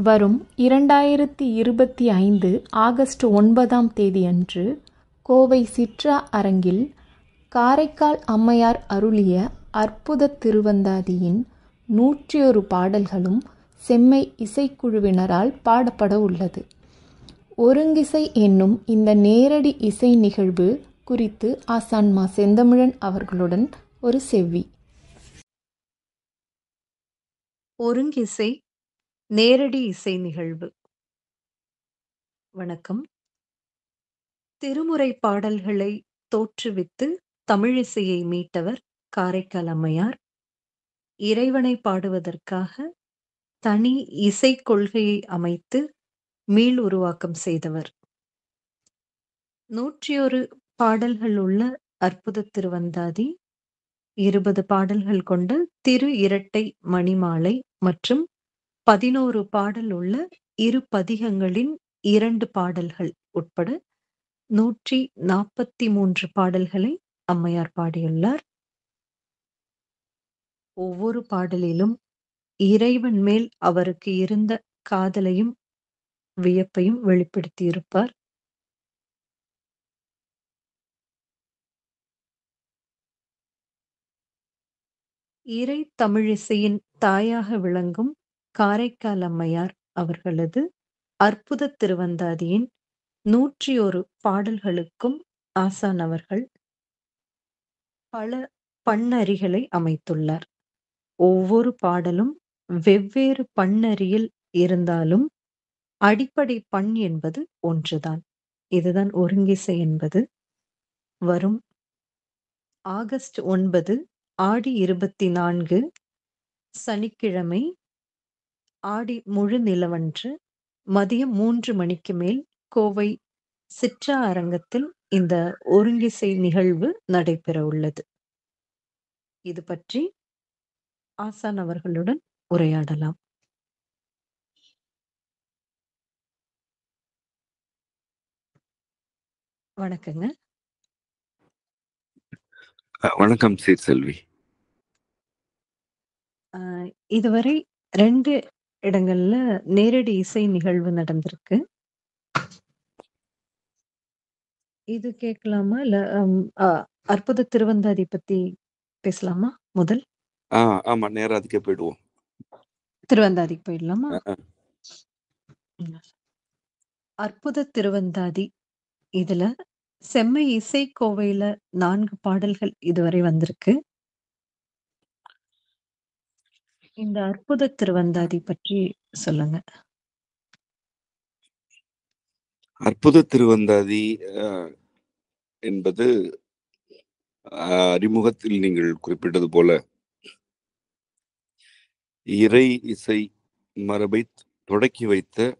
வரும் 2025 ஆகஸ்ட் 9ஆம் தேதியன்று கோவை சிற்றா அரங்கில் காரைக்கால் அம்மையார் அருளிய அற்புத திருவந்தாதியின் 101 பாடல்களும் செம்மை இசைக்குழுவினரால் பாடப்பட உள்ளது. ஒருங்கிசை என்னும் இந்த நேரடி இசை நிகழ்வு குறித்து ஆசான் மா. செந்தமிழன் அவர்களுடன் ஒரு செவ்வி. ஒருங்கிசை நேரடி இசை நிகழ்வு. வணக்கம். திருமுறை பாடல்களை தோற்றுவித்து தமிழிசையை மீட்டவர் காரைக்கால் அம்மையார். இறைவனை பாடுவதற்காக தனி இசை கொள்கையை அமைத்து மீள் உருவாக்கம் செய்தவர். 101 பாடல்கள் உள்ள அற்புத திருவந்தாதி, 20 பாடல்கள் கொண்ட திரு இரட்டை மணிமாலை மற்றும் 11 பாடல் உள்ள இரு பதிகங்களின் 2 பாடல்கள் உட்பட 143 பாடல்களை அம்மையார் பாடியுள்ளார். ஒவ்வொரு பாடலிலும் இறைவன் மேல் அவருக்கு இருந்த காதலையும் வியப்பையும் வெளிப்படுத்தியிருப்பார். இறை தமிழிசையின் தாயாக விளங்கும் காரைக்கால் அம்மையார் அவர்களது அற்புத திருவந்தாதியின் 101 பாடல்களுக்கும் ஆசான் அவர்கள் பல பண்ணறிகளை அமைத்துள்ளார். ஒவ்வொரு பாடலும் வெவ்வேறு பண்ணறியில் இருந்தாலும் அடிப்படை பண் என்பது ஒன்றுதான். இதுதான் ஒருங்கிசை என்பது. வரும் ஆகஸ்ட் 9 ஆடி 24 சனிக்கிழமை ஆடி முழு நிலவன்று மதியம் 3 மணிக்கு மேல் கோவை சிற்றா அரங்கத்தில் இந்த ஒருங்கிசை நிகழ்வு நடைபெற உள்ளது. இது பற்றி ஆசான் அவர்களுடன் உரையாடலாம். வணக்கங்க. வணக்கம் சீர் செல்வி. இதுவரை 2 இடங்கள்ல நேரடி இசை நிகழ்வு நடந்திருக்கு. இது கேட்கலாமா இல்ல அற்புத திருவந்தாதி பத்தி பேசலாமா? முதல் ஆமா, நேரா அதுக்கே போயிடுவோம். திருவந்தாதிக்கு போயிடலாமா? அற்புத திருவந்தாதி இதுல செம்மை இசை கோவையில 4 பாடல்கள் இதுவரை வந்திருக்கு. இந்த அற்புத திருவந்தாதி பற்றி சொல்லுங்க. அற்புத திருவந்தாதி என்பது அறிமுகத்தில் நீங்கள் குறிப்பிட்டது போல இறை இசை மரபை தொடக்கி வைத்த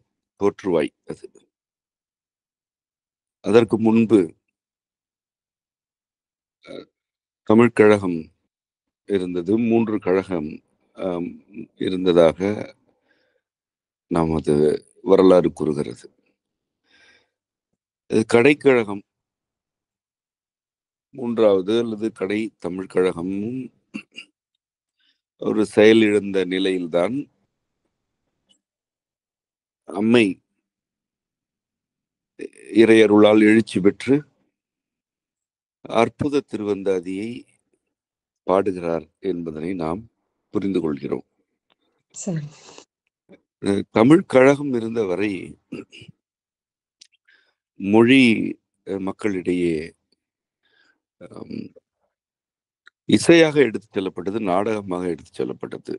தோற்றுவாய். அது அதற்கு முன்பு தமிழ்கழகம் இருந்தது. 3 கழகம் இருந்ததாக நமது வரலாறு கூறுகிறது. கடைக்கழகம் 3வது அல்லது கடை தமிழ்கழகமும் ஒரு செயலிழந்த நிலையில்தான் அம்மை இறையருளால் எழுச்சி பெற்று அற்புத திருவந்தாதியை பாடுகிறார் என்பதனை நாம் புரிந்து கொள்கிறோம். தமிழ் கழகம் இருந்த வரை மொழி மக்களிடையே இசையாக எடுத்துச் செல்லப்பட்டது, நாடகமாக எடுத்துச் செல்லப்பட்டது.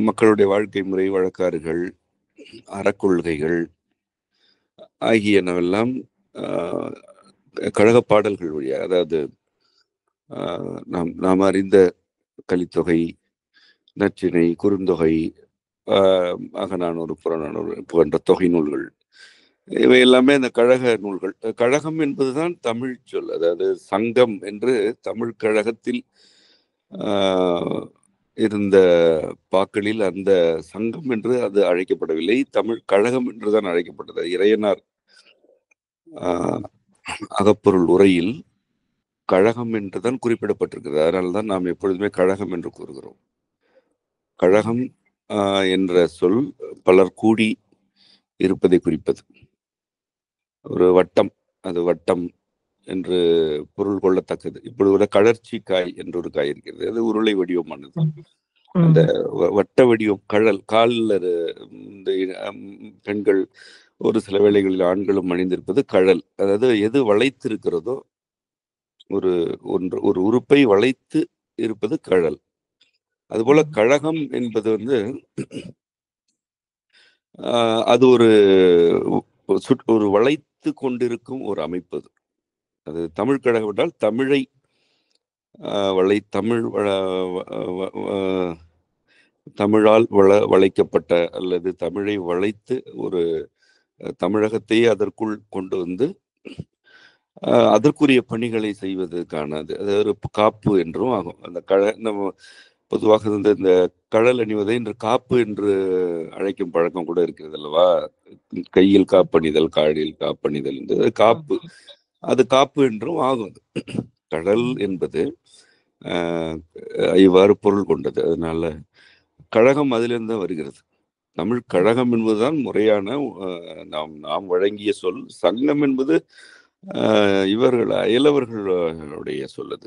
மக்களுடைய வாழ்க்கை முறை, வழக்காறுகள், அறக்கொள்கைகள் ஆகியனவெல்லாம் கழக பாடல்கள் வழியாக, அதாவது நாம் அறிந்த கலித்தொகை, நற்றிணை, குறுந்தொகை, அகநானூறு, புறநானூறு போன்ற தொகை நூல்கள், இவை எல்லாமே அந்த கழக நூல்கள். கழகம் என்பதுதான் தமிழ் சொல். அதாவது சங்கம் என்று தமிழ் கழகத்தில் இருந்த பாக்களில் அந்த சங்கம் என்று அது அழைக்கப்படவில்லை, தமிழ் கழகம் என்றுதான் அழைக்கப்பட்டது. இறையனார் அகப்பொருள் உரையில் கழகம் என்றுதான் குறிப்பிடப்பட்டிருக்கிறது. அதனால்தான் நாம் எப்பொழுதுமே கழகம் என்று கூறுகிறோம். கழகம் என்ற சொல் பலர் கூடி இருப்பதை குறிப்பது. ஒரு வட்டம், அது வட்டம் என்று பொருள் கொள்ளத்தக்கது. இப்படி ஒரு கழற்சி காய் என்று ஒரு காய் இருக்கிறது, அது உருளை வடிவமானது. அந்த வட்ட வடிவம் காலில் இந்த பெண்கள் ஒரு சில வேளைகளில் ஆண்களும் அணிந்திருப்பது கழல். அதாவது எது வளைத்திருக்கிறதோ, ஒரு உறுப்பை வளைத்து இருப்பது கழல். அதுபோல கழகம் என்பது அது ஒரு வளைத்து கொண்டிருக்கும் ஒரு அமைப்பு. அது தமிழ் கழகம் என்றால் தமிழை தமிழால் வளைக்கப்பட்ட அல்லது தமிழை வளைத்து ஒரு தமிழகத்தையே அதற்குள் கொண்டு அதற்குரிய பணிகளை செய்வதற்கானது. அது ஒரு காப்பு என்றும் ஆகும். அந்த நம்ம பொதுவாக இந்த கழல் அணிவதை இன்று காப்பு என்று அழைக்கும் பழக்கம் கூட இருக்கிறது அல்லவா? கையில் காப்பணிதல், காலில் காப்பணிதல் என்று காப்பு, அது காப்பு என்றும் ஆகும். கழல் என்பது இவ்வாறு பொருள் கொண்டது. அதனால கழகம் அதிலிருந்து வருகிறது. தமிழ் கழகம் என்பதுதான் முறையான நாம் வழங்கிய சொல். சங்கம் என்பது அயலவர்களுடைய சொல்லது.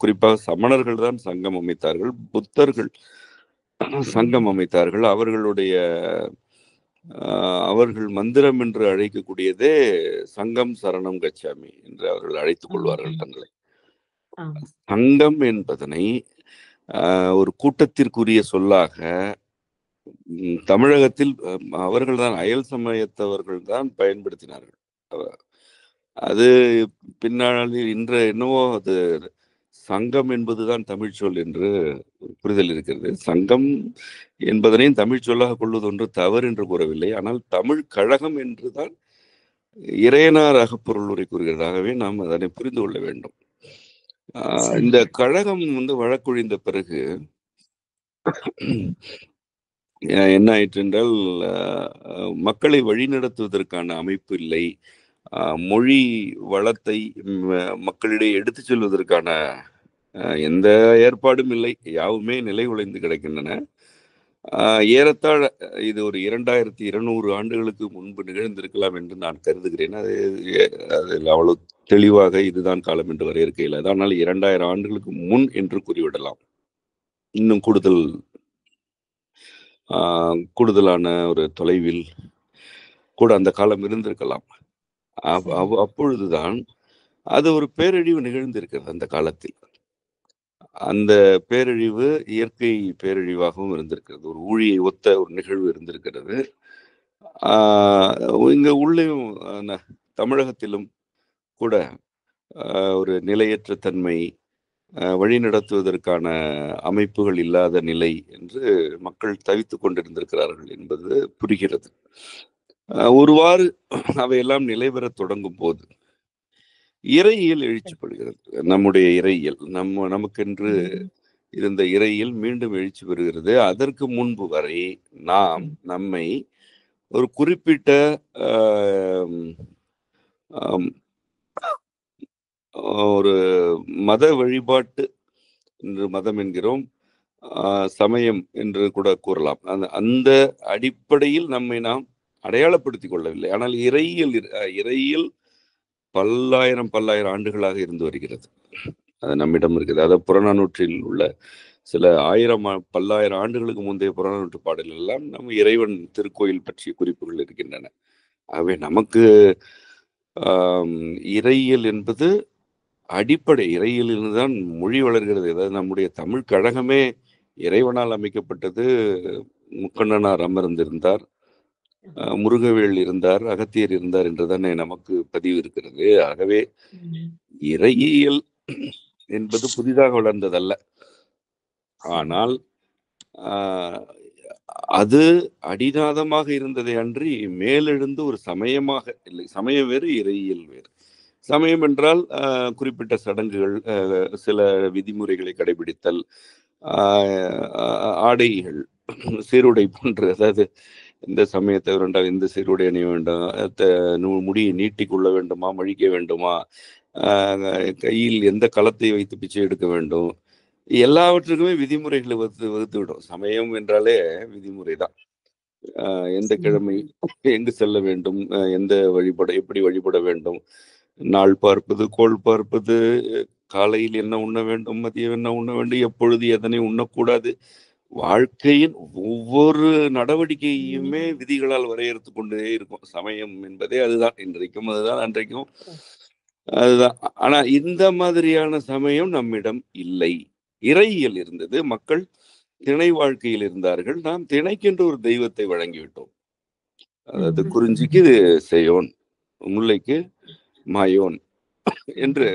குறிப்பாக சமணர்கள் தான் சங்கம் அமைத்தார்கள், புத்தர்கள் சங்கம் அமைத்தார்கள். அவர்கள் மந்திரம் என்று அழைக்கக்கூடியதே சங்கம் சரணம் கச்சாமி என்று அவர்கள் அழைத்துக் கொள்வார்கள் தங்களை. சங்கம் என்பதனை ஒரு கூட்டத்திற்குரிய சொல்லாக தமிழகத்தில் அவர்கள்தான், அயல் சமயத்தவர்கள் தான் பயன்படுத்தினார்கள். அது பின்னாளில் என்னவோ அது சங்கம் என்பதுதான் தமிழ் சொல் என்று புரிதல் இருக்கிறது. சங்கம் என்பதனையும் தமிழ் சொல்லாக கொள்வது ஒன்று தவறு என்று கூறவில்லை. ஆனால் தமிழ் கழகம் என்றுதான் இறையனார் அகப்பொருள் உரை கூறுகிறது. ஆகவே நாம் அதனை புரிந்து கொள்ள வேண்டும். இந்த கழகம் வழக்கொழிந்த பிறகு என்ன ஆயிற்று என்றால், மக்களை வழிநடத்துவதற்கான அமைப்பு இல்லை, மொழி வளத்தை மக்களிடையே எடுத்து செல்வதற்கான எந்த ஏற்பாடும் இல்லை, யாவுமே நிலை உழைந்து கிடக்கின்றன. ஏறத்தாழ இது ஒரு 2200 ஆண்டுகளுக்கு முன்பு நிகழ்ந்திருக்கலாம் என்று நான் கருதுகிறேன். அதில் அவ்வளவு தெளிவாக இதுதான் காலம் என்று வரையறுக்க இயலாது. ஆனால் 2000 ஆண்டுகளுக்கு முன் என்று கூறிவிடலாம். இன்னும் கூடுதலான ஒரு தொலைவில் கூட அந்த காலம் இருந்திருக்கலாம். அப்பொழுதுதான் அது ஒரு பேரழிவு நிகழ்ந்திருக்கிறது. அந்த காலத்தில் அந்த பேரழிவு இயற்கை பேரழிவாகவும் இருந்திருக்கிறது. ஒரு ஊழியை ஒத்த ஒரு நிகழ்வு இருந்திருக்கிறது. இங்க உள்ளேயும் தமிழகத்திலும் கூட ஒரு நிலையற்ற தன்மை, வழிநடத்துவதற்கான அமைப்புகள் இல்லாத நிலை என்று மக்கள் தவித்துக் கொண்டிருந்திருக்கிறார்கள் என்பது புரிகிறது. ஒருவாறு அவையெல்லாம் நிலை பெற தொடங்கும் போது இறையியல் எழுச்சிப்படுகிறது. நம்முடைய இறையியல், நமக்கென்று இருந்த இறையியல் மீண்டும் எழுச்சி பெறுகிறது. அதற்கு முன்பு வரை நாம் நம்மை ஒரு குறிப்பிட்ட ஒரு மத வழிபாட்டு என்று மதம் என்கிறோம், சமயம் என்று கூட கூறலாம். அந்த அடிப்படையில் நம்மை நாம் அடையாளப்படுத்திக் கொள்ளவில்லை. ஆனால் இறையியல் பல்லாயிரம் ஆண்டுகளாக இருந்து வருகிறது. அது நம்மிடம் இருக்கிறது. அதாவது புறநானூற்றில் உள்ள சில பல்லாயிரம் ஆண்டுகளுக்கு முந்தைய புறநானூற்று பாடல்கள் எல்லாம் நம்ம இறைவன் திருக்கோயில் பற்றிய குறிப்புகள் இருக்கின்றன. ஆகவே நமக்கு இறையியல் என்பது அடிப்படை. இறையிலிருந்துதான் மொழி வளர்கிறது. அதாவது நம்முடைய தமிழ் கழகமே இறைவனால் அமைக்கப்பட்டது. முக்கண்ணனார் அமர்ந்திருந்தார், முருகவேள் இருந்தார், அகத்தியர் இருந்தார் என்றுதானே நமக்கு பதிவு இருக்கிறது. ஆகவே இறையியல் என்பது புதிதாக வளர்ந்ததல்ல. ஆனால் அது அடிநாதமாக இருந்ததை அன்றி மேலெழுந்து ஒரு சமயமாக இல்லை. சமயம் வேறு, இறையியல் வேறு. சமயம் என்றால் குறிப்பிட்ட சடங்குகள், சில விதிமுறைகளை கடைபிடித்தல், ஆடைகள், சீருடை போன்று, அதாவது இந்த சமயத்தவர் என்றால் இந்த சீருடை அணிய வேண்டாம், முடியை நீட்டிக்கொள்ள வேண்டுமா, மழிக்க வேண்டுமா, கையில் எந்த களத்தை வைத்து பிச்சை எடுக்க வேண்டும், எல்லாவற்றுக்குமே விதிமுறைகளை வகுத்து விடும். சமயம் என்றாலே விதிமுறை தான். எந்த கிழமை எங்கு செல்ல வேண்டும், எந்த எப்படி வழிபட வேண்டும், நாள் பார்ப்பது, கோள் பார்ப்பது, காலையில் என்ன உண்ண வேண்டும், மதியம் என்ன உண்ண வேண்டும், எப்பொழுது எதனை உண்ணக்கூடாது, வாழ்க்கையின் ஒவ்வொரு நடவடிக்கையுமே விதிகளால் வரையறுத்து கொண்டே இருக்கும். சமயம் என்பதே அதுதான். இன்றைக்கும் அதுதான், அன்றைக்கும் அதுதான். ஆனா இந்த மாதிரியான சமயம் நம்மிடம் இல்லை. இறையியல் இருந்தது. மக்கள் திணை வாழ்க்கையில் இருந்தார்கள். நாம் திணைக்கென்று ஒரு தெய்வத்தை வழங்கிவிட்டோம். அதாவது குறிஞ்சிக்கு செய்யோன், முல்லைக்கு மாயோன் என்று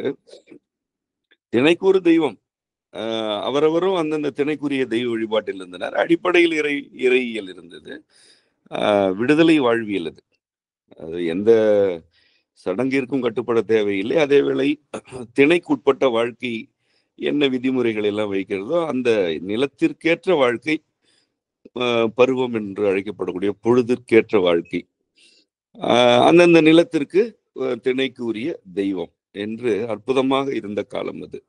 திணைக்கு ஒரு தெய்வம். அவரவரும் அந்தந்த திணைக்குரிய தெய்வ வழிபாட்டில் இருந்தனர். அடிப்படையில் இறையியல் இருந்தது. விடுதலை வாழ்வியல் அது. அது எந்த சடங்கிற்கும் கட்டுப்பட தேவையில்லை. அதேவேளை திணைக்குட்பட்ட வாழ்க்கை என்ன விதிமுறைகள் எல்லாம் வைக்கிறதோ அந்த நிலத்திற்கேற்ற வாழ்க்கை, பருவம் என்று அழைக்கப்படக்கூடிய பொழுதிற்கேற்ற வாழ்க்கை, அந்தந்த நிலத்திற்கு திணைக்கு உரிய தெய்வம் என்று அற்புதமாக இருந்த காலம் அது.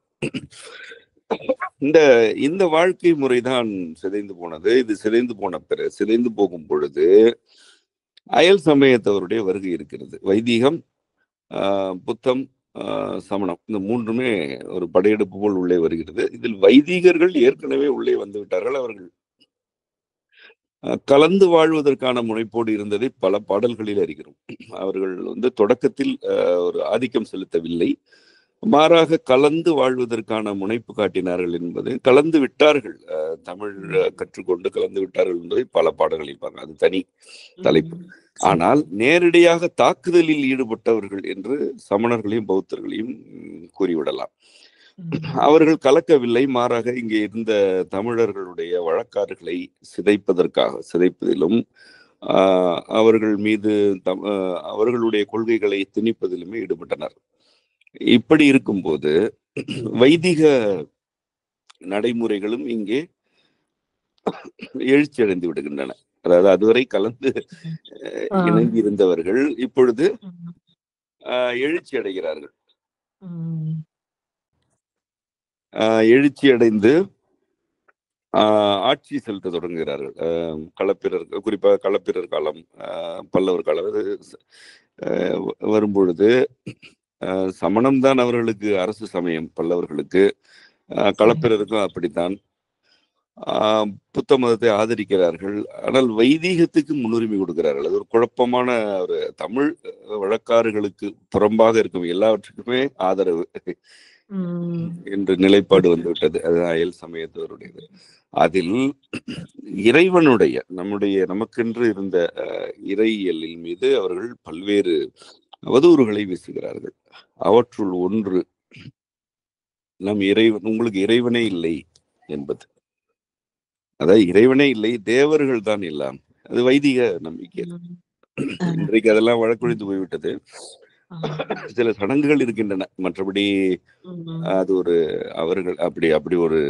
இந்த வாழ்க்கை முறைதான் சிதைந்து போனது. இது சிதைந்து போகும் பொழுது அயல் சமயத்தவருடைய வருகை இருக்கிறது. வைதிகம், புத்தம், சமணம், இந்த மூன்றுமே ஒரு படையெடுப்பு போல் உள்ளே வருகிறது. இதில் வைதிகர்கள் ஏற்கனவே உள்ளே வந்து விட்டார்கள். அவர்கள் கலந்து வாழ்வதற்கான முனைப்போடு இருந்ததை பல பாடல்களில் அறிகிறோம். அவர்கள் தொடக்கத்தில் ஒரு ஆதிக்கம் செலுத்தவில்லை, மாறாக கலந்து வாழ்வதற்கான முனைப்பு காட்டினார்கள் என்பது, கலந்து விட்டார்கள், தமிழ் கற்றுக்கொண்டு கலந்து விட்டார்கள் என்பதை பல பாடல்கள் இருப்பாங்க. அது தனி தலைப்பு. ஆனால் நேரடியாக தாக்குதலில் ஈடுபட்டவர்கள் என்று சமணர்களையும் பௌத்தர்களையும் கூறிவிடலாம். அவர்கள் கலக்கவில்லை, மாறாக இங்கே இருந்த தமிழர்களுடைய வழக்காறுகளை சிதைப்பதிலும் அவர்கள் மீது அவர்களுடைய கொள்கைகளை திணிப்பதிலுமே ஈடுபட்டனர். இப்படி இருக்கும்போது வைதிக நடைமுறைகளும் இங்கே எழுச்சி அடைந்து விடுகின்றன. அதாவது அதுவரை கலந்து இணங்கி இருந்தவர்கள் இப்பொழுது எழுச்சி அடைகிறார்கள். எழுச்சி அடைந்து ஆட்சி செலுத்த தொடங்குகிறார்கள். குறிப்பாக களப்பிரர் காலம், பல்லவர் காலம் வரும்பொழுது சமணம் தான் அவர்களுக்கு அரசு சமயம், பல்லவர்களுக்கு. களப்பிரருக்கும் அப்படித்தான். புத்த மதத்தை ஆதரிக்கிறார்கள், ஆனால் வைதீகத்துக்கு முன்னுரிமை கொடுக்கிறார்கள். அது ஒரு குழப்பமான ஒரு தமிழ் வழக்காறுகளுக்கு புறம்பாக இருக்கும் எல்லாவற்றுக்குமே ஆதரவு என்ற நிலைப்பாடு வந்துவிட்டது. அது அயல் சமயத்தவருடையது. அதில் இறைவனுடைய நமக்கென்று இருந்த இறையியலின் மீது அவர்கள் பல்வேறு அவதூறுகளை வீசுகிறார்கள். அவற்றுள் ஒன்று உங்களுக்கு இறைவனே இல்லை என்பது. அதாவது இறைவனே இல்லை, தேவர்கள் தான் எல்லாம். அது வைதிக நம்பிக்கை. இன்றைக்கு அதெல்லாம் வழக்கொழிந்து போய்விட்டது. சில சடங்குகள் இருக்கின்றன, மற்றபடி அது ஒரு அவர்கள் அப்படி ஒரு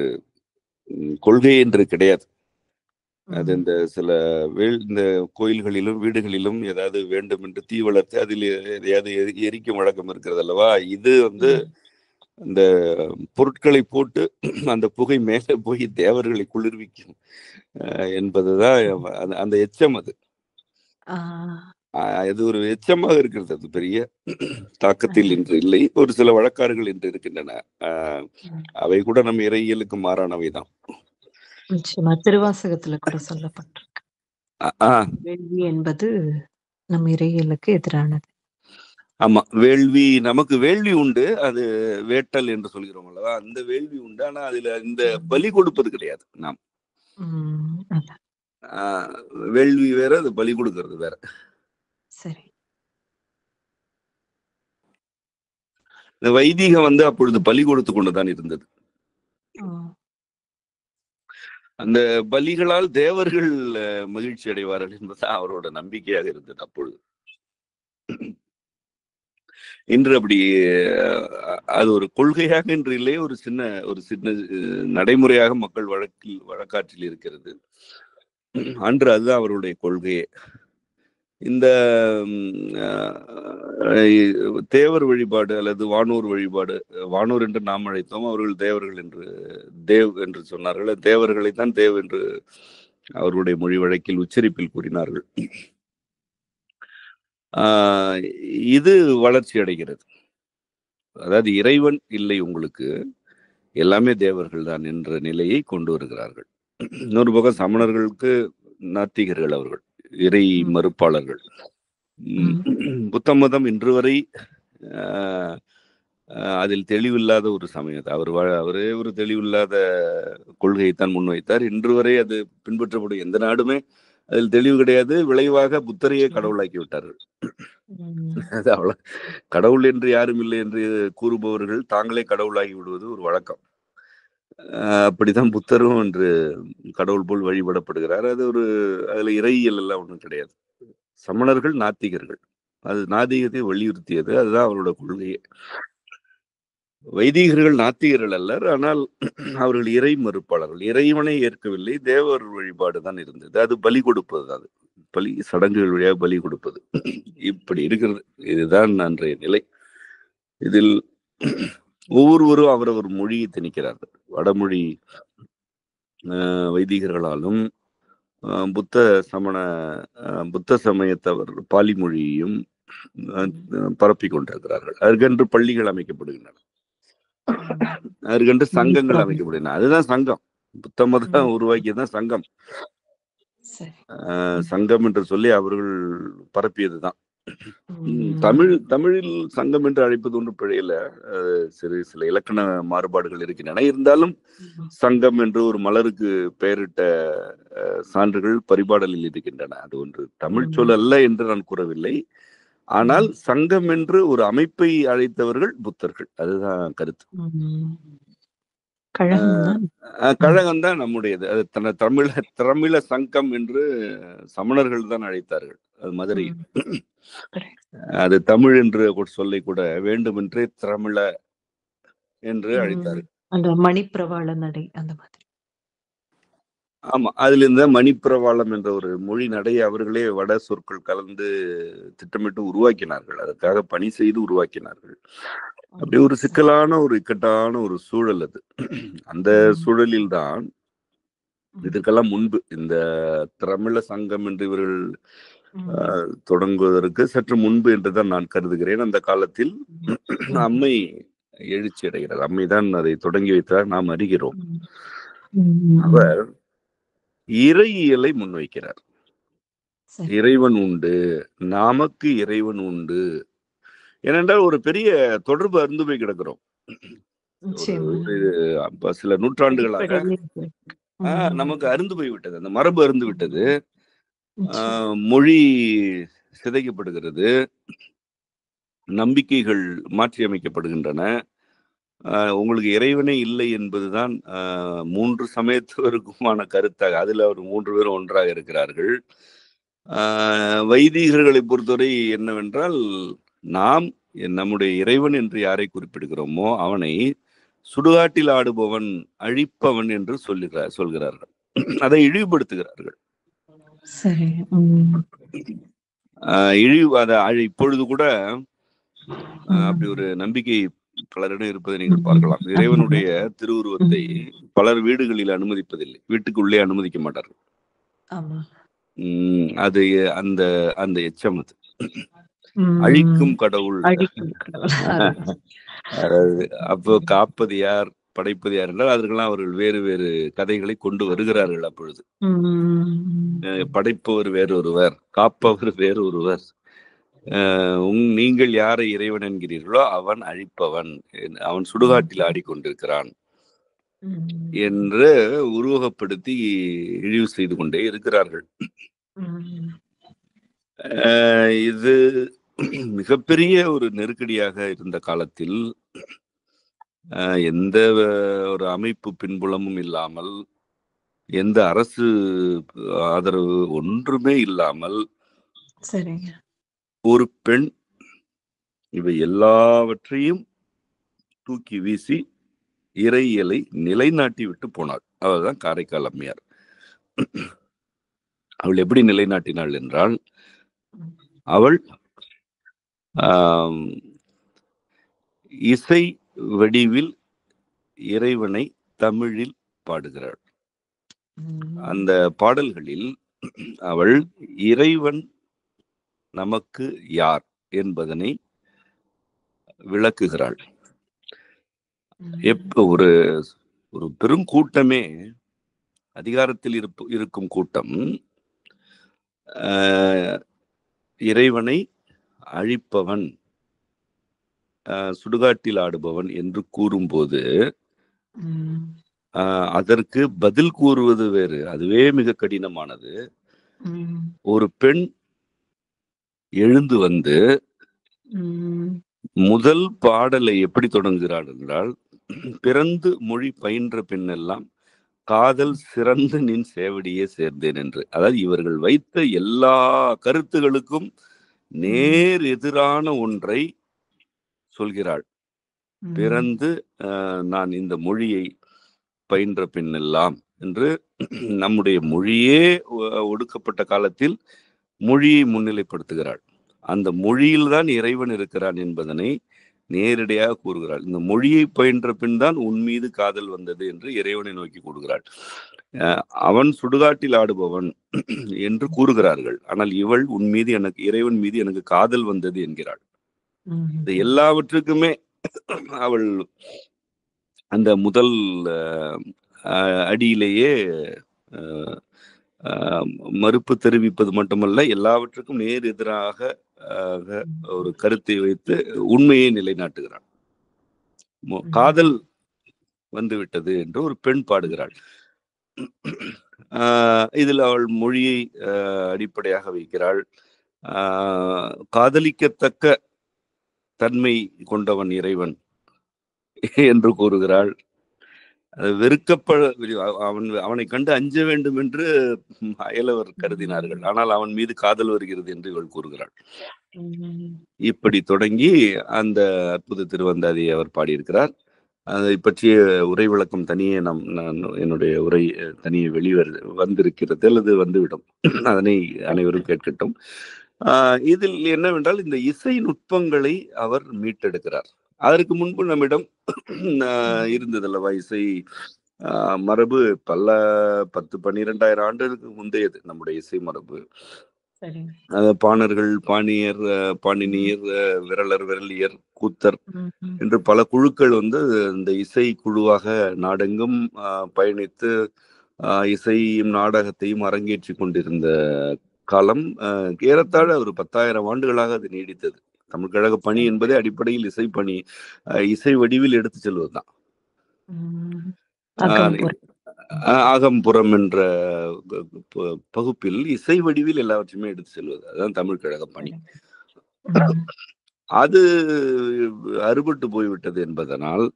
கொள்கை என்று கிடையாது. அது இந்த கோயில்களிலும் வீடுகளிலும் ஏதாவது வேண்டும் என்று தீ வளர்த்து அதில் எதையாவது எரிக்கும் வழக்கம் இருக்கிறது அல்லவா. இது அந்த பொருட்களை போட்டு அந்த புகை மேலே போய் தேவர்களை குளிர்விக்கும் என்பதுதான் அந்த எச்சம். அது ஒரு எச்சமாக இருக்கிறது. அது பெரிய தாக்கத்தில் இன்று இல்லை. ஒரு சில வழக்காறுகள் இன்று இருக்கின்றன. அவை கூட நம் இறையியலுக்கு மாறானவைதான். திருவாசகத்துல கூட சொல்லப்பட்டிருக்கு, வேள்வி என்பது நம் இறையியலுக்கு எதிரானது. ஆமா, நமக்கு வேள்வி உண்டு, அது வேட்டல் என்று சொல்கிறோம் அல்லவா, அந்த வேள்வி உண்டு. ஆனா அதுல இந்த பலி கொடுப்பது கிடையாது. நாம் வேள்வி வேற, அது பலி கொடுக்கிறது வேற. சரி. இந்த வைதிகம் அப்பொழுது பலி கொடுத்து கொண்டுதான் இருந்தது. அந்த பலிகளால் தேவர்கள் மகிழ்ச்சி அடைவார்கள் என்பதுதான் அவரோட நம்பிக்கையாக இருந்தது அப்பொழுது. இன்று அப்படி அது ஒரு கொள்கையாக இன்று இல்லை, ஒரு சின்ன நடைமுறையாக மக்கள் வழக்காற்றில் இருக்கிறது. அன்று அதுதான் அவருடைய கொள்கையே. இந்த தேவர் வழிபாடு அல்லது வானூர் வழிபாடு, வானூர் என்று நாம் அழைத்தோம், அவர்கள் தேவர்கள் என்று தேவ் என்று சொன்னார்கள். தேவர்களை தான் தேவ் என்று அவர்களுடைய மொழி வழக்கில் உச்சரிப்பில் கூறினார்கள். இது வளர்ச்சி அடைகிறது. அதாவது இறைவன் இல்லை, உங்களுக்கு எல்லாமே தேவர்கள் தான் என்ற நிலையை கொண்டு வருகிறார்கள். இன்னொரு பக்கம் சமணர்களுக்கு நாத்திகர்கள், அவர்கள் இறை மறுப்பாளர்கள். புத்த மதம் இன்று வரை அதில் தெளிவில்லாத ஒரு சமயம். அவரே ஒரு தெளிவில்லாத கொள்கையைத்தான் முன்வைத்தார். இன்று வரை அது பின்பற்றப்படும் எந்த நாடுமே அதில் தெளிவு கிடையாது. விளைவாக புத்தரையே கடவுளாக்கி விட்டார்கள். அது அவ்வளவு, கடவுள் என்று யாரும் இல்லை என்று கூறுபவர்கள் தாங்களே கடவுளாகி விடுவது ஒரு வழக்கம். அப்படித்தான் புத்தரும் என்று கடவுள் போல் வழிபடப்படுகிறார். அது ஒரு, அதுல இறையியல் எல்லாம் ஒன்றும் கிடையாது. சமணர்கள் நாத்திகர்கள், அது நாத்திகத்தை வலியுறுத்தியது, அதுதான் அவரோட கொள்கையே. வைதிகர்கள் நாத்திகர்கள் அல்லர், ஆனால் அவர்கள் இறை மறுப்பாளர்கள். இறைவனை ஏற்கவில்லை, தேவர் வழிபாடு தான் இருந்தது. அது பலி கொடுப்பது, அது பலி சடங்குகள் வழியாக பலி கொடுப்பது. இப்படி இருக்கிறது. இதுதான் அன்றைய நிலை. இதில் ஒவ்வொருவரும் அவரவர் மொழியை திணிக்கிறார்கள். வடமொழி வைதிகர்களாலும் புத்த சமயத்தவர் பாலி மொழியையும் பரப்பி கொண்டிருக்கிறார்கள். அதற்கென்று பள்ளிகள் அமைக்கப்படுகின்றன, அதற்கென்று சங்கங்கள் அமைக்கப்படுகின்றன. அதுதான் சங்கம். புத்த மதம் உருவாக்கியதுதான் சங்கம். சங்கம் என்று சொல்லி அவர்கள் பரப்பியதுதான். தமிழில் சங்கம் என்று அழைப்பது ஒன்று பிழையில, சில இலக்கண மாறுபாடுகள் இருக்கின்றன. இருந்தாலும் சங்கம் என்று ஒரு மலருக்கு பெயரிட்ட சான்றுகள் பரிபாடலில் இருக்கின்றன. அது ஒன்று தமிழ் சொல் அல்ல என்று நான் கூறவில்லை. ஆனால் சங்கம் என்று ஒரு அமைப்பை அழைத்தவர்கள் புத்தர்கள். அதுதான் கருத்து. கழகம் தான் நம்முடையது. அது தமிழ சங்கம் என்று சமணர்கள் தான் அழைத்தார்கள். அது மதுரையில். அது தமிழ் என்று சொல்லை கூட வேண்டுமென்றே தமிழ என்று அழைத்தார்கள். அந்த மணிப்பிரவாள நடை அந்த மாதிரி. ஆமா, அதுல இருந்த மணிப்பிரவாளம் என்ற ஒரு மொழி நடையை அவர்களே வட சொற்கள் கலந்து திட்டமிட்டு உருவாக்கினார்கள். அதற்காக பணி செய்து உருவாக்கினார்கள். அப்படி ஒரு சிக்கலான, ஒரு இக்கட்டான ஒரு சூழல் அது. அந்த சூழலில் தான் இதற்கெல்லாம் முன்பு இந்த தமிழ சங்கம் என்று இவர்கள் தொடங்குவதற்கு சற்று முன்பு என்றுதான் நான் கருதுகிறேன். அந்த காலத்தில் அம்மை எழுச்சி அடைகிறார். அம்மைதான் அதை தொடங்கி வைத்தார், நாம் அறிகிறோம். அவர் இறையியலை முன்வைக்கிறார். இறைவன் உண்டு, நமக்கு இறைவன் உண்டு. ஏனென்றால் ஒரு பெரிய தொடர்பு அருந்து போய் கிடக்கிறோம். சில நூற்றாண்டுகளாக நமக்கு அருந்து போய்விட்டது, அந்த மரபு அருந்து விட்டது. மொழி சிதைக்கப்படுகிறது, நம்பிக்கைகள் மாற்றி அமைக்கப்படுகின்றன. உங்களுக்கு இறைவனே இல்லை என்பதுதான் 3 சமயத்தவருக்குமான கருத்தாக. அதுல அவர் 3 பேரும் ஒன்றாக இருக்கிறார்கள். வைதிகர்களை பொறுத்தவரை என்னவென்றால், நாம் நம்முடைய இறைவன் என்று யாரை குறிப்பிடுகிறோமோ அவனை சுடுகாட்டில் ஆடுபவன், அழிப்பவன் என்று சொல்கிறார்கள். அதை இழிவுபடுத்துகிறார்கள். இப்பொழுது கூட அப்படி ஒரு நம்பிக்கை பலரிடம் இருப்பதை நீங்கள் பார்க்கலாம். இறைவனுடைய திருவுருவத்தை பலர் வீடுகளில் அனுமதிப்பதில்லை, வீட்டுக்குள்ளே அனுமதிக்க மாட்டார்கள். அது அந்த அந்த எச்சம், அது அழிக்கும் கடவுள். அப்போ காப்பது யார், படைப்பது யார் என்றால் அதற்கெல்லாம் அவர்கள் வேறு வேறு கதைகளை கொண்டு வருகிறார்கள். அப்பொழுது படைப்பவர் வேறொருவர், காப்பவர் வேறொருவர். நீங்கள் யாரை இறைவன் என்கிறீர்களோ அவன் அழிப்பவன், அவன் சுடுகாட்டில் ஆடிக்கொண்டிருக்கிறான் என்று உருவகப்படுத்தி இழிவு செய்து கொண்டே இருக்கிறார்கள். இது மிகப்பெரிய ஒரு நெருக்கடியாக இருந்த காலத்தில் எந்த ஒரு அமைப்பு பின்புலமும் இல்லாமல், எந்த அரசு ஆதரவு ஒன்றுமே இல்லாமல் ஒரு பெண் இவை எல்லாவற்றையும் தூக்கி வீசி இறையியலை நிலைநாட்டி விட்டு போனாள். அவள்தான் காரைக்கால் அம்மையார். அவள் எப்படி நிலைநாட்டினாள் என்றால், அவள் இசை வடிவில் இறைவனை தமிழில் பாடுகிறாள். அந்த பாடல்களில் அவள் இறைவன் நமக்கு யார் என்பதனை விளக்குகிறாள். ஒரு ஒரு பெருங்கூட்டமே, அதிகாரத்தில் இருக்கும் கூட்டம் இறைவனை அழிப்பவன், சுடுகாட்டில் ஆடுபவன் என்று கூறும்போது அதற்கு பதில் கூறுவது வேறு, அதுவே மிக கடினமானது. ஒரு பெண் எழுந்து வந்து முதல் பாடலை எப்படி தொடங்குகிறாள் என்றால், பிறந்து மொழி பயின்ற பின்னெல்லாம் காதல் சிறந்து நின் சேவடியே சேர்ந்தேன் என்று. அதாவது இவர்கள் வைத்த எல்லா கருத்துகளுக்கும் நேர் எதிரான ஒன்றை சொல்கிறாள். பிறந்து நான் இந்த மொழியை பயின்ற பின்னெல்லாம் என்று, நம்முடைய மொழியே ஒடுக்கப்பட்ட காலத்தில் மொழியை முன்னிலைப்படுத்துகிறாள். அந்த மொழியில்தான் இறைவன் இருக்கிறான் என்பதனை நேரடியாக கூறுகிறாள். இந்த மொழியை பயின்ற பின் தான் உன் மீது காதல் வந்தது என்று இறைவனை நோக்கி கூறுகிறாள். அவன் சுடுகாட்டில் ஆடுபவன் என்று கூறுகிறார்கள், ஆனால் இவள் உன் மீது எனக்கு, இறைவன் மீது எனக்கு காதல் வந்தது என்கிறாள். எல்லாவற்றுக்குமே அவள் அந்த முதல் அடியிலேயே மறுப்பு தெரிவிப்பது மட்டுமல்ல, எல்லாவற்றுக்கும் நேர் எதிராக ஒரு கருத்தை வைத்து உண்மையை நிலைநாட்டுகிறாள். காதல் வந்துவிட்டது என்று ஒரு பெண் பாடுகிறாள். இதில் அவள் மொழியை அடிப்படையாக வைக்கிறாள். காதலிக்கத்தக்க தன்மை கொண்டவன் இறைவன் என்று கூறுகிறாள். அவனை கண்டு அஞ்ச வேண்டும் என்று அயலவர் கருதினார்கள், ஆனால் அவன் மீது காதல் வருகிறது என்று இவள் கூறுகிறாள். இப்படி தொடங்கி அந்த அற்புத திருவந்தாதியை அவர் பாடியிருக்கிறார். அதை பற்றிய உரை விளக்கம் தனியே என்னுடைய உரை தனியே வந்திருக்கிறது அல்லது வந்துவிடும். அதனை அனைவரும் கேட்கட்டும். இதில் என்னவென்றால், இந்த இசை நுட்பங்களை அவர் மீட்டெடுக்கிறார். அதற்கு முன்பு நம்மிடம் இருந்ததல்லவா இசை மரபு, பல 10-12,000 ஆண்டுகளுக்கு முந்தையது நம்முடைய இசை மரபு. பாணர்கள், பாணியர், பாணினியர், விரலர், விரலியர், கூத்தர் என்று பல குழுக்கள் வந்து இந்த இசை குழுவாக நாடெங்கும் பயணித்து இசையும் நாடகத்தையும் அரங்கேற்றி கொண்டிருந்த காலம் ஏறத்தாழ ஒரு 10,000 ஆண்டுகளாக அது நீடித்தது. தமிழ் கழக பணி என்பதே அடிப்படையில் இசை பணி, இசை வடிவில் எடுத்து செல்வதுதான். அகம்புறம் என்ற பகுப்பில் இசை வடிவில் எல்லாவற்றையுமே எடுத்து செல்வது, அதுதான் தமிழ் கழக பணி. அது அறுபட்டு போய்விட்டது என்பதனால்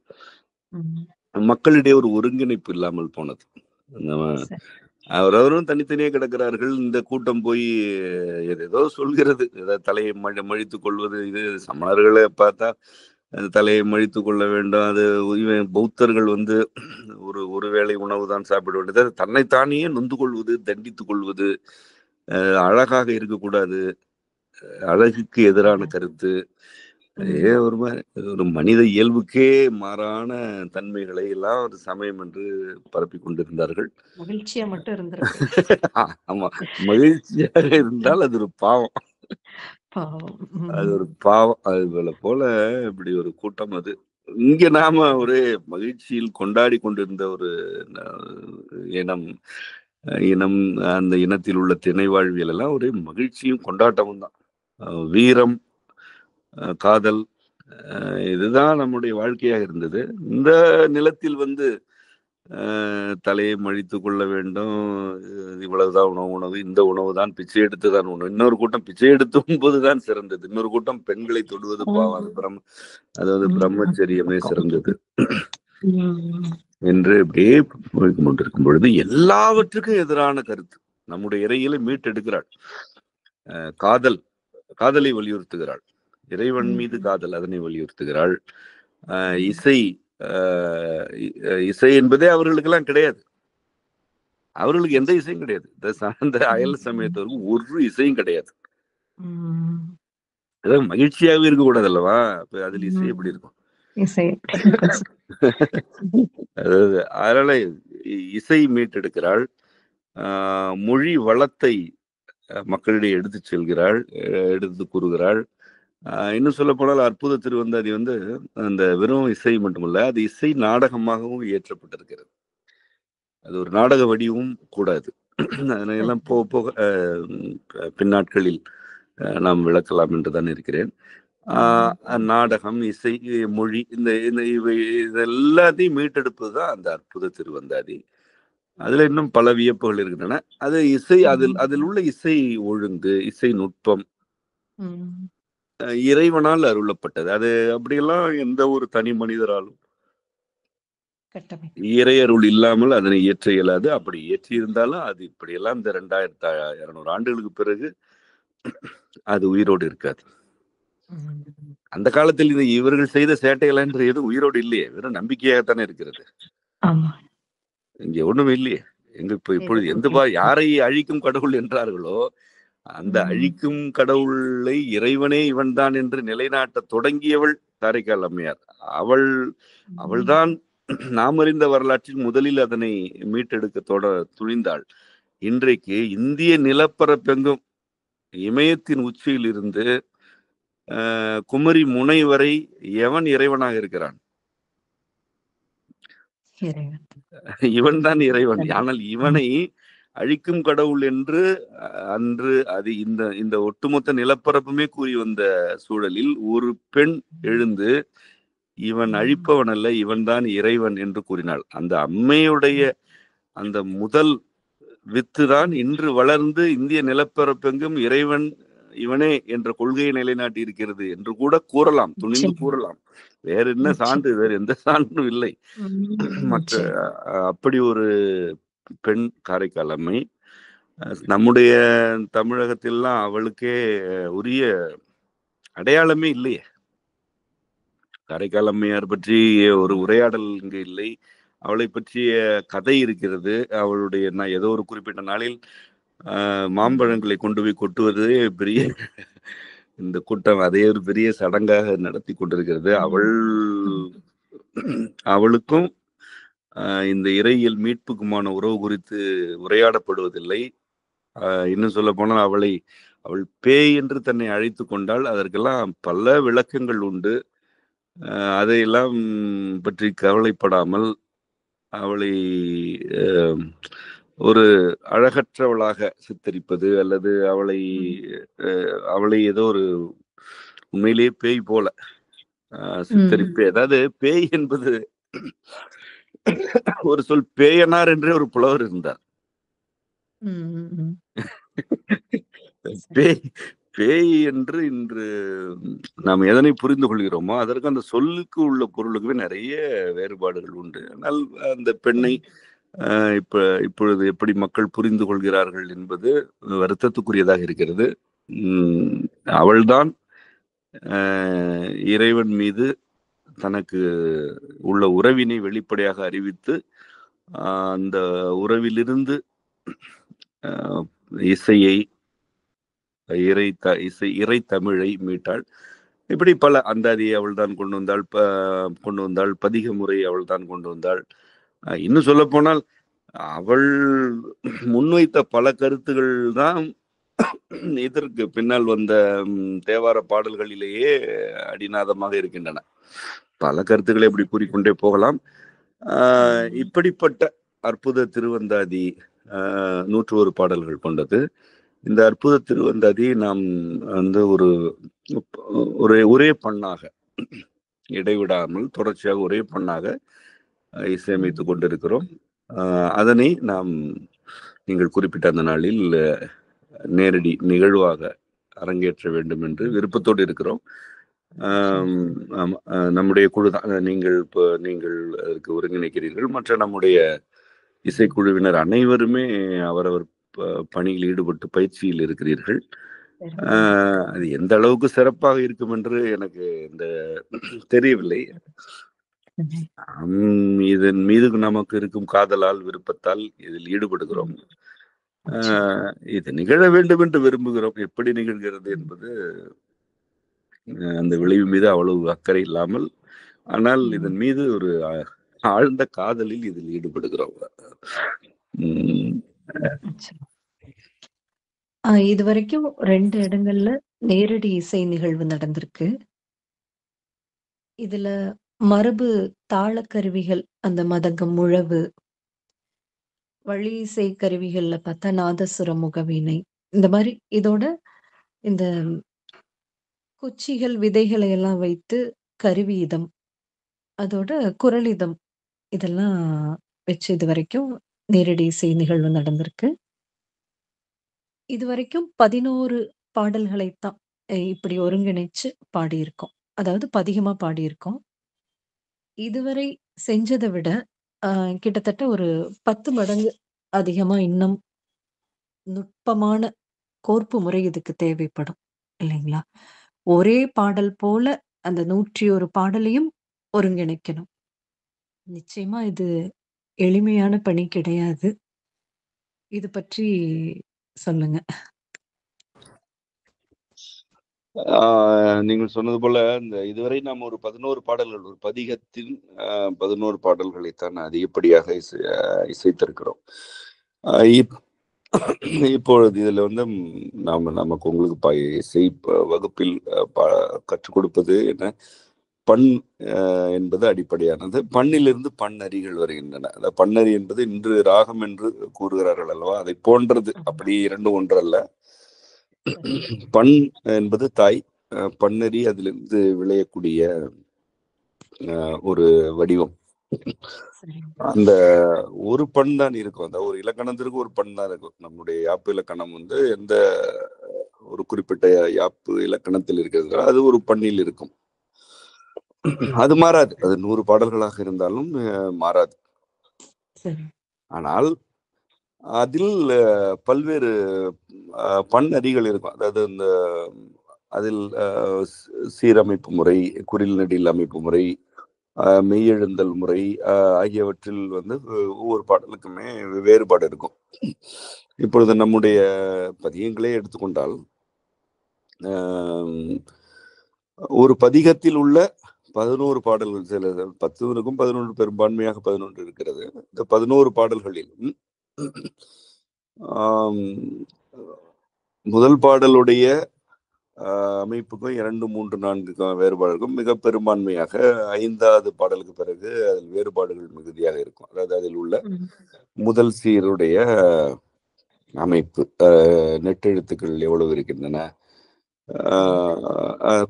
மக்களிடையே ஒரு ஒருங்கிணைப்பு இல்லாமல் போனது. அவரவரும் தனித்தனியே கிடக்கிறார்கள். இந்த கூட்டம் போய் ஏதோ சொல்கிறது, ஏதாவது தலையை மழித்துக் கொள்வது. இது சமணர்களை பார்த்தா தலையை மழித்துக் கொள்ள வேண்டும், அது பௌத்தர்கள் வந்து ஒரு வேளை உணவு தான் சாப்பிட வேண்டியது, தன்னைத்தானே நொந்து கொள்வது, தண்டித்துக் கொள்வது, அழகாக இருக்கக்கூடாது, அழகுக்கு எதிரான கருத்து, ஒரு மனித இயல்புக்கே மாறான தன்மைகளை எல்லாம் ஒரு சமயம் என்று பரப்பி கொண்டிருந்தார்கள். மகிழ்ச்சியா மட்டும் இருந்திருக்கு. ஆமா, மகிழ்ச்சியாக இருந்தால் அது ஒரு பாவம், அது ஒரு பாவம். அது போல இப்படி ஒரு கூட்டம் அது. இங்க நாம ஒரே மகிழ்ச்சியில் கொண்டாடி கொண்டிருந்த ஒரு இனம், அந்த இனத்தில் உள்ள திணை வாழ்வியல் எல்லாம் ஒரே மகிழ்ச்சியும் கொண்டாட்டமும் தான். வீரம், காதல், இதுதான் நம்முடைய வாழ்க்கையாக இருந்தது. இந்த நிலத்தில் வந்து தலையை மழித்து கொள்ள வேண்டும், இவ்வளவுதான் உணவு, இந்த உணவு தான், பிச்சை எடுத்துதான் உணவு. இன்னொரு கூட்டம் பிச்சை எடுத்து உண்பதுதான் சிறந்தது, இன்னொரு கூட்டம் பெண்களை தொடுவது பாவம், அதாவது பிரம்மச்சரியமே சிறந்தது என்று இப்படியே கொண்டிருக்கும் பொழுது எல்லாவற்றுக்கும் எதிரான கருத்து நம்முடைய இறையில மீட்டெடுக்கிறாள். காதலை வலியுறுத்துகிறாள், இறைவன் மீது காதல், அதனை வலியுறுத்துகிறாள். இசை என்பதே அவர்களுக்கெல்லாம் கிடையாது, அவர்களுக்கு எந்த இசையும் கிடையாது. அந்த அயல் சமயத்தவருக்கு ஒரு இசையும் கிடையாது. ம். அதாவது மகிழ்ச்சியாகவே இருக்கக்கூடாது அல்லவா? அப்ப அதுல இசை எப்படி இருக்கும்? இசை கண்டிப்பா சார். அதாவது அதனால இசை மீட்டெடுக்கிறாள். மொழி வளத்தை மக்களிடையே எடுத்துச் செல்கிறாள், எடுத்து கூறுகிறாள். இன்னும் சொல்ல போனால் அற்புத திருவந்தாதி வந்து அந்த வெறும் இசை மட்டுமல்ல, அது இசை நாடகமாகவும் இயற்றப்பட்டிருக்கிறது. அது ஒரு நாடக வடிவும் கூட அது. அதனையெல்லாம் போக போக பின்னாட்களில் நாம் விளக்கலாம் என்றுதான் இருக்கிறேன். நாடகம், இசை, மொழி இவை இதெல்லாத்தையும் மீட்டெடுப்பது தான் அந்த அற்புத திருவந்தாதி. அதுல இன்னும் பல வியப்புகள் இருக்கின்றன. அது இசை, அதில் உள்ள இசை ஒழுங்கு, இசை நுட்பம் இறைவனால் அருளப்பட்டது. அது அப்படியெல்லாம் எந்த ஒரு தனி மனிதராலும் இறையருள் இல்லாமல் அதனை இயற்ற இயலாது. அப்படி இயற்றி இருந்தாலும் அது இப்படியெல்லாம் இந்த 2200 ஆண்டுகளுக்கு பிறகு அது உயிரோடு இருக்காது. அந்த காலத்தில் இவர்கள் செய்த சேட்டைகள் என்று எதுவும் உயிரோடு இல்லையே, வெறும் நம்பிக்கையாகத்தானே இருக்கிறது. இங்க ஒண்ணும் இல்லையே. எங்க இப்பொழுது யாரை அழிக்கும் கடவுள் என்றார்களோ அந்த அழிக்கும் கடவுளை இறைவனே இவன் தான் என்று நிலைநாட்ட தொடங்கியவள் காரைக்கால் அம்மையார். அவள்தான் நாம் அறிந்த வரலாற்றில் முதலில் அதனை மீட்டெடுக்க துணிந்தாள். இன்றைக்கு இந்திய நிலப்பரப்பெங்கும் இமயத்தின் உச்சியில் இருந்து குமரி முனை வரை எவன் இறைவனாக இருக்கிறான்? இவன் தான் இறைவன். ஆனால் இவனை அழிக்கும் கடவுள் என்று அன்று அது இந்த ஒட்டுமொத்த நிலப்பரப்புமே கூறி வந்த சூழலில் ஒரு பெண் எழுந்து இவன் அழிப்பவன் அல்ல, இவன் தான் இறைவன் என்று கூறினாள். அந்த அம்மையுடைய அந்த முதல் வித்து தான் இன்று வளர்ந்து இந்திய நிலப்பரப்பெங்கும் இறைவன் இவனே என்ற கொள்கையை நிலைநாட்டி இருக்கிறது என்று கூட கூறலாம், துணிந்து கூறலாம். வேற என்ன சான்று? வேற எந்த சான்றும் இல்லை. மற்ற அப்படி ஒரு பெண் காரைக்கால் அம்மை. நம்முடைய தமிழகத்திலாம் அவளுக்கே உரிய அடையாளமே இல்லையே. காரைக்கால் அம்மையார் பற்றி ஒரு உரையாடல் இங்கு இல்லை. அவளை பற்றிய கதை இருக்கிறது. அவளுடைய ஏதோ ஒரு குறிப்பிட்ட நாளில் மாம்பழங்களை கொண்டு போய் கொட்டுவது பெரிய இந்த கூட்டம் அதே ஒரு பெரிய சடங்காக நடத்தி கொண்டிருக்கிறது. அவளுக்கும் இந்த இறையியல் மீட்புக்குமான உறவு குறித்து உரையாடப்படுவதில்லை. இன்னும் சொல்ல போனால் அவள் பேய் என்று தன்னை அழைத்து கொண்டால் அதற்கெல்லாம் பல விளக்கங்கள் உண்டு. அதையெல்லாம் பற்றி கவலைப்படாமல் அவளை ஒரு அழகற்றவளாக சித்தரிப்பது அல்லது அவளை ஏதோ ஒரு உண்மையிலேயே பேய் போல சித்தரிப்பு. அதாவது பேய் என்பது ஒரு சொல், பேயனார் என்றே ஒரு புலவர் இருந்தார். பேய் என்று இன்று நாம் எதனை புரிந்து கொள்கிறோமோ அதற்கு அந்த சொல்லுக்கு உள்ள பொருளுக்குமே நிறைய வேறுபாடுகள் உண்டு. ஆனால் அந்த பெண்ணை இப்பொழுது எப்படி மக்கள் புரிந்து கொள்கிறார்கள் என்பது வருத்தத்துக்குரியதாக இருக்கிறது. அவள்தான் இறைவன் மீது தனக்கு உள்ள உறவினை வெளிப்படையாக அறிவித்து அந்த உறவிலிருந்து இசையை இறை தமிழை மீட்டாள். இப்படி பல அந்தாதியை அவள் தான் கொண்டு வந்தாள். பதிக முறை அவள் தான் கொண்டு வந்தாள். இன்னும் சொல்ல போனால் அவள் முன்வைத்த பல கருத்துகள் தான் இதற்கு பின்னால் வந்த தேவார பாடல்களிலேயே அடிநாதமாக இருக்கின்றன. பல கருத்துக்களை இப்படி கூறிக்கொண்டே போகலாம். இப்படிப்பட்ட அற்புத திருவந்தாதி 101 பாடல்கள் கொண்டது. இந்த அற்புத திருவந்தாதி நாம் வந்து ஒரே பண்ணாக இடைவிடாமல் தொடர்ச்சியாக ஒரே பண்ணாக இசையமைத்துக் கொண்டிருக்கிறோம். அதனை நீங்கள் குறிப்பிட்ட அந்த நாளில் நேரடி நிகழ்வாக அரங்கேற்ற வேண்டும் என்று விருப்பத்தோடு இருக்கிறோம். நம்முடைய குழு தான் நீங்கள் அதுக்கு ஒருங்கிணைக்கிறீர்கள். மற்ற நம்முடைய இசைக்குழுவினர் அனைவருமே அவரவர் பணியில் ஈடுபட்டு பயிற்சியில் இருக்கிறீர்கள். அது எந்த அளவுக்கு சிறப்பாக இருக்கும் என்று எனக்கு தெரியவில்லை. இதன் மீது நமக்கு இருக்கும் காதலால், விருப்பத்தால் இதில் ஈடுபடுகிறோம். இது நிகழ வேண்டும் என்று விரும்புகிறோம். எப்படி நிகழ்கிறது என்பது அந்த விளைவு மீது அவ்வளவு அக்கறை இல்லாமல், ஆனால் இதன் மீது ஒரு ஆழ்ந்த காதலில் இதில் ஈடுபடுகிறோம். இது வரைக்கும் 2 இடங்கள்ல நேரடி இசை நிகழ்வு நடந்திருக்கு. இதுல மரபு தாளக்கருவிகள், அந்த மதகம், முழவு, வழி இசை கருவிகள்ல பார்த்தா நாதசுரம், முகவீணை, இந்த மாதிரி இதோட இந்த குச்சிகள், விதைகளை எல்லாம் வைத்து கருவியிதம், அதோட குரலிதம், இதெல்லாம் வச்சு இது வரைக்கும் நேரடி இசை நிகழ்வு நடந்திருக்கு. இது வரைக்கும் 11 பாடல்களைத்தான் இப்படி ஒருங்கிணைச்சு பாடியிருக்கோம். அதாவது பதிகமா பாடியிருக்கோம். இதுவரை செஞ்சதை விட கிட்டத்தட்ட ஒரு 10 மடங்கு அதிகமா இன்னும் நுட்பமான கோர்ப்பு முறை இதுக்கு தேவைப்படும் இல்லைங்களா? ஒரே பாடல் போல அந்த 101 பாடலையும் ஒருங்கிணைக்கணும். நிச்சயமா இது எளிமையான பணி கிடையாது. இது பற்றி சொல்லுங்க. நீங்கள் சொன்னது போல இந்த இதுவரை நாம் ஒரு 11 பாடல்கள், ஒரு பதிகத்தின் 11 பாடல்களைத்தான் அதிகப்படியாக இசைத்திருக்கிறோம். இப்பொழுது இதுல நமக்கு உங்களுக்கு இசை வகுப்பில் கற்றுக் கொடுப்பது என்ன, பண் என்பது அடிப்படையானது. பண்ணிலிருந்து பண்ணறிகள் வருகின்றன. அந்த பண்ணறி என்பது இன்று ராகம் என்று கூறுகிறார்கள் அல்லவா, அதை போன்றது. அப்படி 2 ஒன்றல்ல. பண் என்பது தாய், பண்ணறி அதிலிருந்து விளையக்கூடிய ஒரு வடிவம். அந்த ஒரு பண் தான் இருக்கும். அந்த ஒரு இலக்கணத்திற்கு ஒரு பண் தான் இருக்கும். நம்முடைய யாப்பு இலக்கணம் எந்த ஒரு குறிப்பிட்ட யாப்பு இலக்கணத்தில் இருக்கிறது, அது ஒரு பண்ணில் இருக்கும். அது மாறாது. அது 100 பாடல்களாக இருந்தாலும் மாறாது. ஆனால் அதில் பல்வேறு பண்ணறிகள் இருக்கும். அதாவது அதில் சீரமைப்பு முறை, குறில் நெடில் அமைப்பு முறை, மெய்யெழுந்தல் முறை ஆகியவற்றில் ஒவ்வொரு பாடலுக்குமே வேறுபாடு இருக்கும். இப்பொழுது நம்முடைய பதிகங்களே எடுத்துக்கொண்டால், ஒரு பதிகத்தில் உள்ள 11 பாடல்கள், சில 10 இருக்கும், 11 பெரும்பான்மையாக 11 இருக்கிறது. இந்த 11 பாடல்களிலும் முதல் பாடலுடைய அமைப்புக்கும் 2, 3, 4 வேறுபாடுகளுக்கும் மிக பெரும்பான்மையாக 5வது பாடலுக்கு பிறகு அதில் வேறுபாடுகள் மிகுதியாக இருக்கும். அதாவது அதில் உள்ள முதல் சீருடைய அமைப்பு, நெட்டெழுத்துக்கள் எவ்வளவு இருக்கின்றன,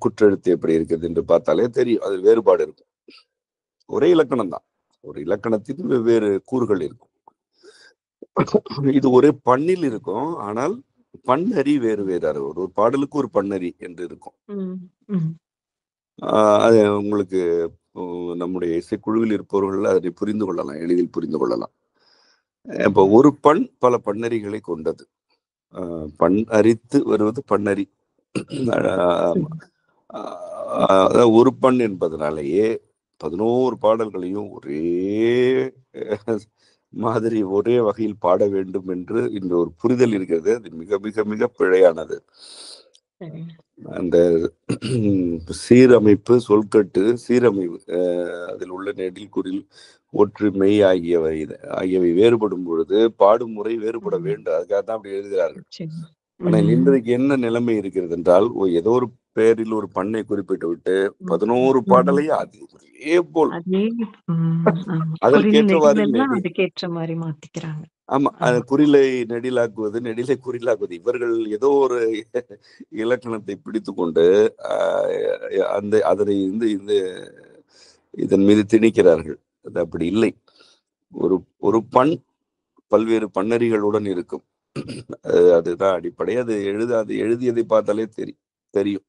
குற்றெழுத்து எப்படி இருக்குது என்று பார்த்தாலே தெரியும். அதில் வேறுபாடு இருக்கும். ஒரே இலக்கணம் தான், ஒரு இலக்கணத்தின் வெவ்வேறு கூறுகள் இருக்கும். இது ஒரே பண்ணில் இருக்கும், ஆனால் பண்ணறி வேறு வேறு. ஒரு பாடலுக்கு ஒரு பண்ணறி என்று இருக்கும். அது உங்களுக்கு நம்முடைய இசைக்குழுவில் இருப்பவர்கள் அதை புரிந்து கொள்ளலாம், எளிதில் புரிந்து கொள்ளலாம். இப்போ ஒரு பண் பல பண்ணறிகளை கொண்டது. பண் அரித்து வருவது பண்ணறி. ஒரு பண் என்பதனாலேயே 11 பாடல்களையும் ஒரே மாதிரி ஒரே வகையில் பாட வேண்டும் என்று இந்த ஒரு புரிதல் இருக்கிறது. அது மிக மிக மிக பிழையானது. அந்த சீரமைப்பு, சொல்கட்டு, சீரமைவு, அதில் உள்ள நெடில், குறில், ஒற்று, மெய் ஆகியவை வேறுபடும் பொழுது பாடும் முறை வேறுபட வேண்டும். அதுக்காக தான் அப்படி எழுதுகிறார்கள். ஆனால் இன்றைக்கு என்ன நிலைமை இருக்கிறது என்றால், ஏதோ ஒரு பெயரில் ஒரு பண்ணை குறிப்பிட்டு விட்டு 11 பாடலையும் அது ஒரே போல் அதற்கேற்றவாறு மாத்திக்கிறாங்க. ஆமா, குறிலை நெடிலாக்குவது, நெடிலை குறிலாக்குவது. இவர்கள் ஏதோ ஒரு இலக்கணத்தை பிடித்து கொண்டு அதனை இதன் மீது திணிக்கிறார்கள். அது அப்படி இல்லை. ஒரு பண் பல்வேறு பண்ணறிகளுடன் இருக்கும். அதுதான் அடிப்படை. அது எழுதியதை பார்த்தாலே தெரியும்.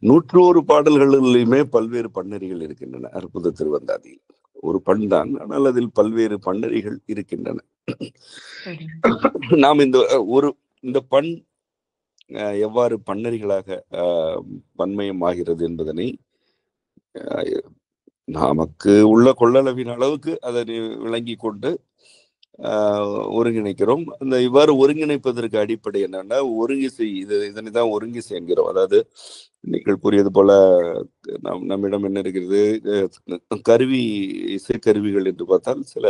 101 பாடல்களிலுமே பல்வேறு பண்ணறிகள் இருக்கின்றன. அற்புத திருவந்தாதியில் ஒரு பண் தான், ஆனால் அதில் பல்வேறு பண்ணறிகள் இருக்கின்றன. நாம் இந்த பண் எவ்வாறு பண்ணறிகளாக பன்மயம் ஆகிறது என்பதனை நமக்கு உள்ள கொள்ளளவின் அளவுக்கு அதை விளங்கி கொண்டு ஒருங்கிணைக்கிறோம். இவ்வாறு ஒருங்கிணைப்பதற்கு அடிப்படை என்னன்னா ஒருங்கிசை. இதனை தான் ஒருங்கிசை என்கிறோம். அதாவது நீங்கள் கூறியது போல நம்மிடம் என்ன இருக்கிறது, கருவி இசைக்கருவிகள் என்று பார்த்தால் சில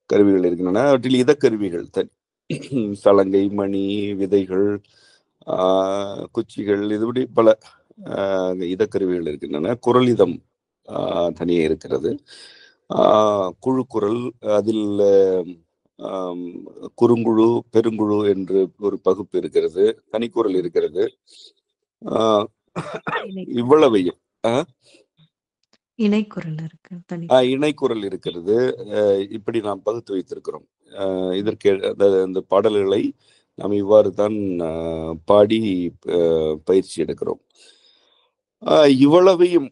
கருவிகள் இருக்கின்றன. அவற்றில் இதக்கருவிகள் சலங்கை, மணி, விதைகள், குச்சிகள், இதுபடி பல இதக்கருவிகள் இருக்கின்றன. குரல் இதம் தனியே இருக்கிறது. குழுக்குரல், அதில் குறுங்குழு, பெருங்குழு என்று ஒரு பகுப்பு இருக்கிறது. தனிக்குரல் இருக்கிறது. இவ்வளவையும் இணைக்குரல் இருக்கிறது. இப்படி நாம் பகுத்து வைத்திருக்கிறோம். இதற்கு இந்த பாடல்களை நாம் இவ்வாறு தான் பாடி பயிற்சி எடுக்கிறோம். இவ்வளவையும்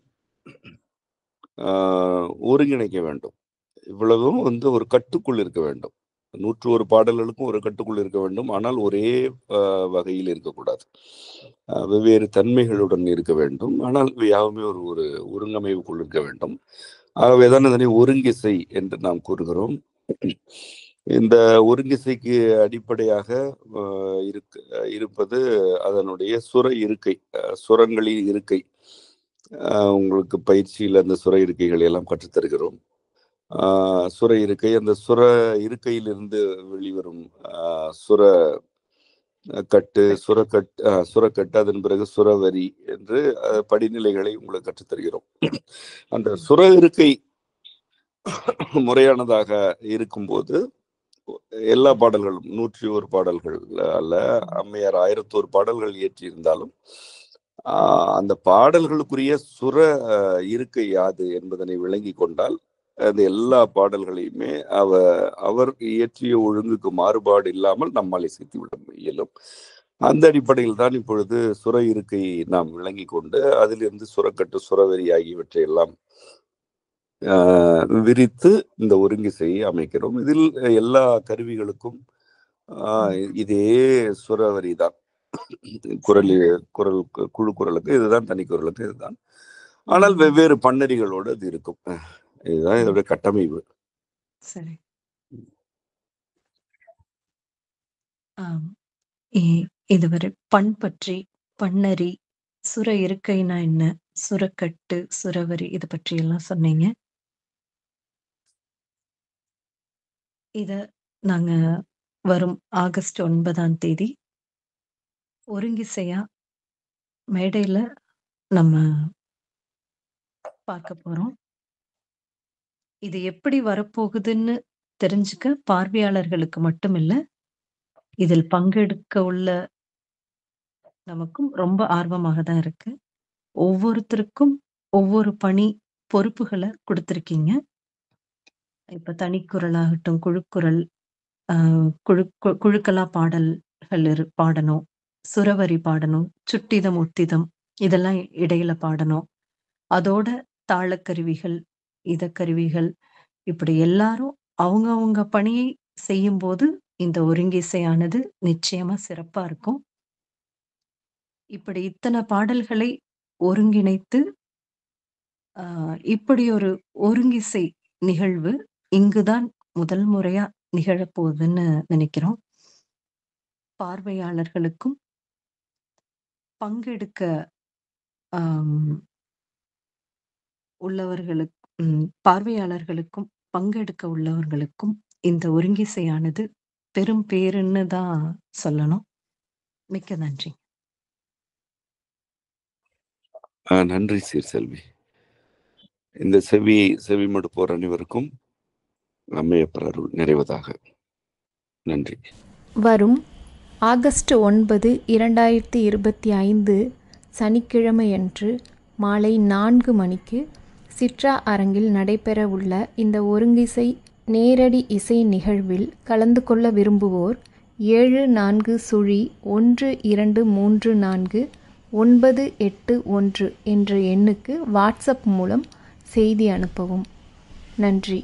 ஒருங்கிணைக்க வேண்டும். இவ்வளவும் ஒரு கட்டுக்குள் இருக்க வேண்டும். 101 பாடல்களுக்கும் ஒரு கட்டுக்குள் இருக்க வேண்டும். ஆனால் ஒரே வகையில் இருக்கக்கூடாது. வெவ்வேறு தன்மைகளுடன் இருக்க வேண்டும். ஆனால் யாவுமே ஒரு ஒருங்கமைவுக்குள் இருக்க வேண்டும். ஆகவேதான் இதனை ஒருங்கிசை என்று நாம் கூறுகிறோம். இந்த ஒருங்கிசைக்கு அடிப்படையாக இருப்பது அதனுடைய சுர இருக்கை, சுரங்களின் இருக்கை. உங்களுக்கு பயிற்சியில் அந்த சுர இருக்கைகளை எல்லாம் கற்றுத்தருகிறோம். சுர இருக்கை, அந்த சுர இருக்கையிலிருந்து வெளிவரும் சுர கட்டு, சுரக்கட்டு, அதன் பிறகு சுரவரி என்று படிநிலைகளை உங்களுக்கு கற்றுத்தருகிறோம். அந்த சுர இருக்கை முறையானதாக இருக்கும்போது எல்லா பாடல்களும் 101 பாடல்கள் அல்ல, அம்மையார் 1001 பாடல்கள் இயற்றியிருந்தாலும் அந்த பாடல்களுக்குரிய சுர இருக்கை யாது என்பதனை விளங்கி கொண்டால் அந்த எல்லா பாடல்களையுமே அவர் இயற்றிய ஒழுங்குக்கு மாறுபாடு இல்லாமல் நம்மால் இசைத்து விட இயலும். அந்த அடிப்படையில் தான் இப்பொழுது சுர இருக்கை நாம் விளங்கி கொண்டு அதிலிருந்து சுரக்கட்டு, சுரவரி ஆகியவற்றை எல்லாம் விரித்து இந்த ஒருங்கிசையை அமைக்கிறோம். இதில் எல்லா கருவிகளுக்கும் இதே சுரவரி தான். குரல் குழு குரலுக்கு இதுதான், தனி குரலுக்கு இதுதான். ஆனால் வெவ்வேறு பன்னரிகளோடு அது இருக்கும். இதுதான் இதோட கட்டமைப்பு. சரி. இதுவரை பண் பற்றி, பன்னரி, சுர இருக்கைனா என்ன, சுரக்கட்டு, சுரவரி இது பற்றி எல்லாம் சொன்னீங்க. இத நாங்க வரும் ஆகஸ்ட் 9ஆம் தேதி ஒருங்கிசையா மேடையில நம்ம பார்க்க போறோம். இது எப்படி வரப்போகுதுன்னு தெரிஞ்சுக்க பார்வையாளர்களுக்கு மட்டும் இல்ல, இதில் பங்கெடுக்க உள்ள நமக்கும் ரொம்ப ஆர்வமாக தான் இருக்கு. ஒவ்வொருத்தருக்கும் ஒவ்வொரு பணி பொறுப்புகளை கொடுத்திருக்கீங்க. இப்ப தனிக்குரலாகட்டும், குழுக்குரல், குழுக்களா பாடல்கள் பாடணும், சுரவரி பாடணும், சுட்டிதம், ஒத்திதம் இதெல்லாம் இடையில பாடணும். அதோட தாளக்கருவிகள், இதக்கருவிகள், இப்படி எல்லாரும் அவங்க பணியை செய்யும் போது இந்த ஒருங்கிசையானது நிச்சயமா சிறப்பா இருக்கும். இப்படி இத்தனை பாடல்களை ஒருங்கிணைத்து இப்படி ஒரு ஒருங்கிசை நிகழ்வு இங்குதான் முதல் முறையா நிகழப்போகுதுன்னு நினைக்கிறோம். பார்வையாளர்களுக்கும் பங்கெடுக்க பார்வையாளர்களுக்கும் பங்கெடுக்க உள்ளவர்களுக்கும் இந்த ஒருங்கிசையானது பெரும் பேருன்னு தான் சொல்லணும். மிக்க நன்றி. நன்றி சீர்செல்வி. இந்த செவி மடுப்போர் அனைவருக்கும் அம்மையப்பர் அருள் நிறைவதாக. நன்றி. வரும் ஆகஸ்ட் 9, 2025 சனிக்கிழமையன்று மாலை 4 மணிக்கு சிட்ரா அரங்கில் நடைபெற உள்ள இந்த ஒருங்கிசை நேரடி இசை நிகழ்வில் கலந்து கொள்ள விரும்புவோர் 741234 981 என்ற எண்ணுக்கு வாட்ஸ்அப் மூலம் செய்தி அனுப்பவும். நன்றி.